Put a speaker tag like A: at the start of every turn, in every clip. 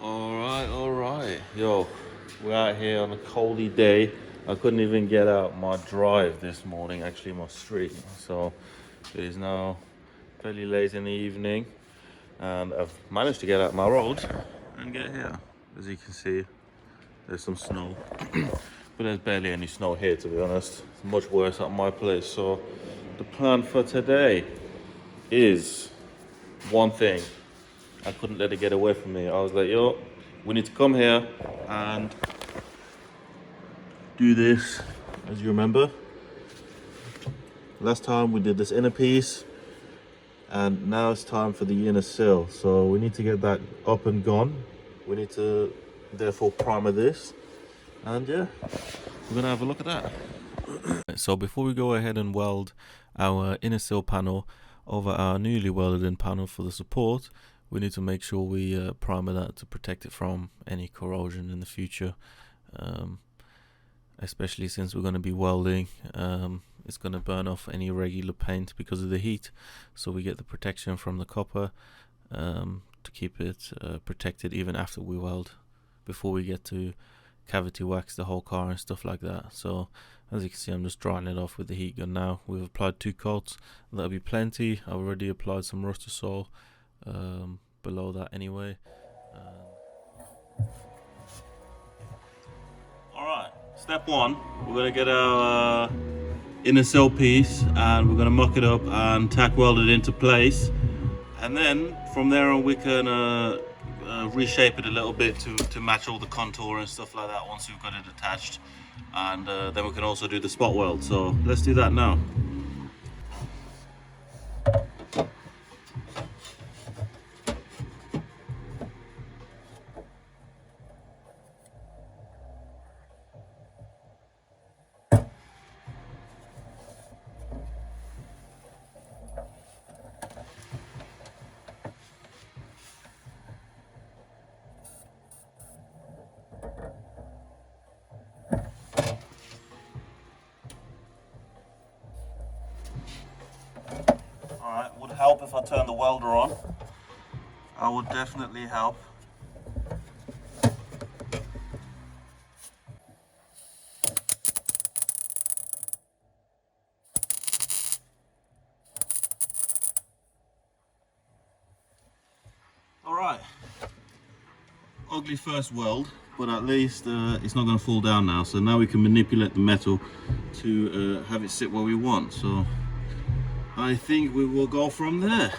A: All right. Yo, we're out here on a coldy day. I couldn't even get out my drive this morning, actually my street. So it is now fairly late in the evening, and I've managed to get out my road and get here. As you can see, there's some snow, but there's barely any snow here, to be honest. It's much worse at my place. So the plan for today is one thing. I couldn't let it get away from me. I was like, yo, we need to come here and do this. As you remember, last time we did this inner piece, and now it's time for the inner sill. So we need to get that up and gone. We need to therefore primer this, and yeah, we're gonna have a look at that. So before we go ahead and weld our inner sill panel over our newly welded in panel for the support, we need to make sure we primer that to protect it from any corrosion in the future, especially since we're going to be welding. It's going to burn off any regular paint because of the heat, so we get the protection from the copper to keep it protected even after we weld, before we get to cavity wax the whole car and stuff like that. So as you can see, I'm just drying it off with the heat gun now. We've applied 2 coats, that'll be plenty. I've already applied some Rustisol below that anyway. Alright, step 1, we're going to get our inner sill piece and we're going to muck it up and tack weld it into place, and then from there on we can reshape it a little bit to match all the contour and stuff like that once we've got it attached, and then we can also do the spot weld. So let's do that now. Alright, would help if I turn the welder on. I would definitely help. Alright, ugly first weld, but at least it's not going to fall down now. So now we can manipulate the metal to have it sit where we want. So I think we will go from there.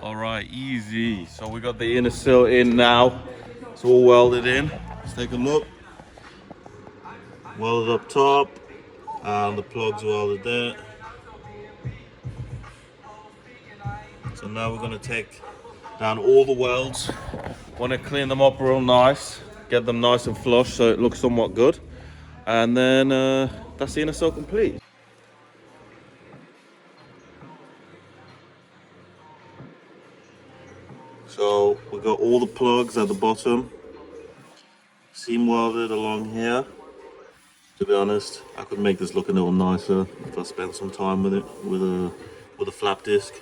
A: All right, easy. So we got the inner sill in now. It's all welded in. Let's take a look. Welded up top, and the plugs welded there. So now we're gonna take down all the welds. Want to clean them up real nice, get them nice and flush so it looks somewhat good. And then that's the inner sill complete. So we got all the plugs at the bottom, seam welded along here. To be honest, I could make this look a little nicer if I spent some time with it with a flap disc.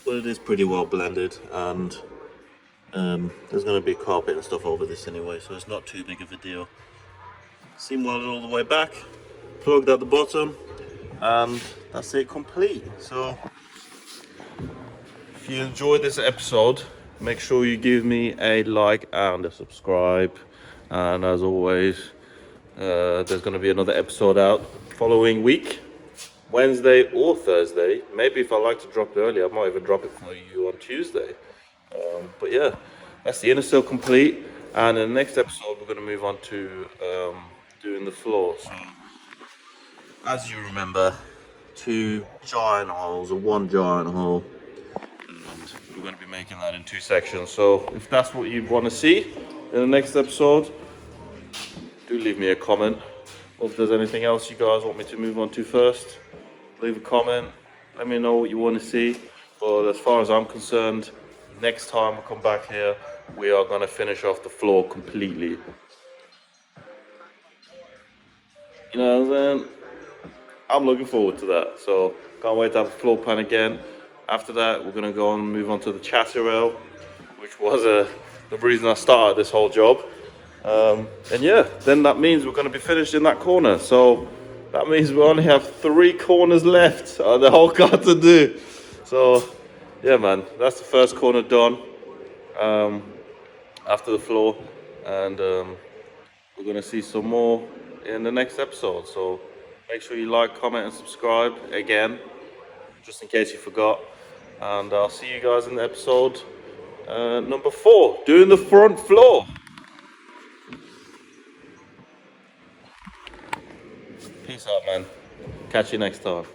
A: But it is pretty well blended, and there's going to be carpet and stuff over this anyway, so it's not too big of a deal. Seam welded all the way back, plugged at the bottom, and that's it complete. So if you enjoyed this episode, make sure you give me a like and a subscribe. And as always, there's going to be another episode out following week, Wednesday or Thursday. Maybe if I like to drop it early, I might even drop it for you on Tuesday. But yeah, that's the inner sill complete. And in the next episode, we're going to move on to doing the floor. So, as you remember, 2 giant holes or 1 giant hole. And we're going to be making that in 2 sections. So if that's what you want to see in the next episode, do leave me a comment. Or if there's anything else you guys want me to move on to first, leave a comment. Let me know what you want to see. But as far as I'm concerned, next time we come back here, we are going to finish off the floor completely. You know what I'm saying? I'm looking forward to that. So can't wait to have a floor plan again. After that, we're going to go on and move on to the chassis rail, which was the reason I started this whole job. And yeah, then that means we're going to be finished in that corner. So that means we only have 3 corners left on the whole car to do. So yeah, man, that's the first corner done after the floor. And we're going to see some more in the next episode. So make sure you like, comment, and subscribe again, just in case you forgot. And I'll see you guys in the episode number 4, doing the front floor. Peace out, man. Catch you next time.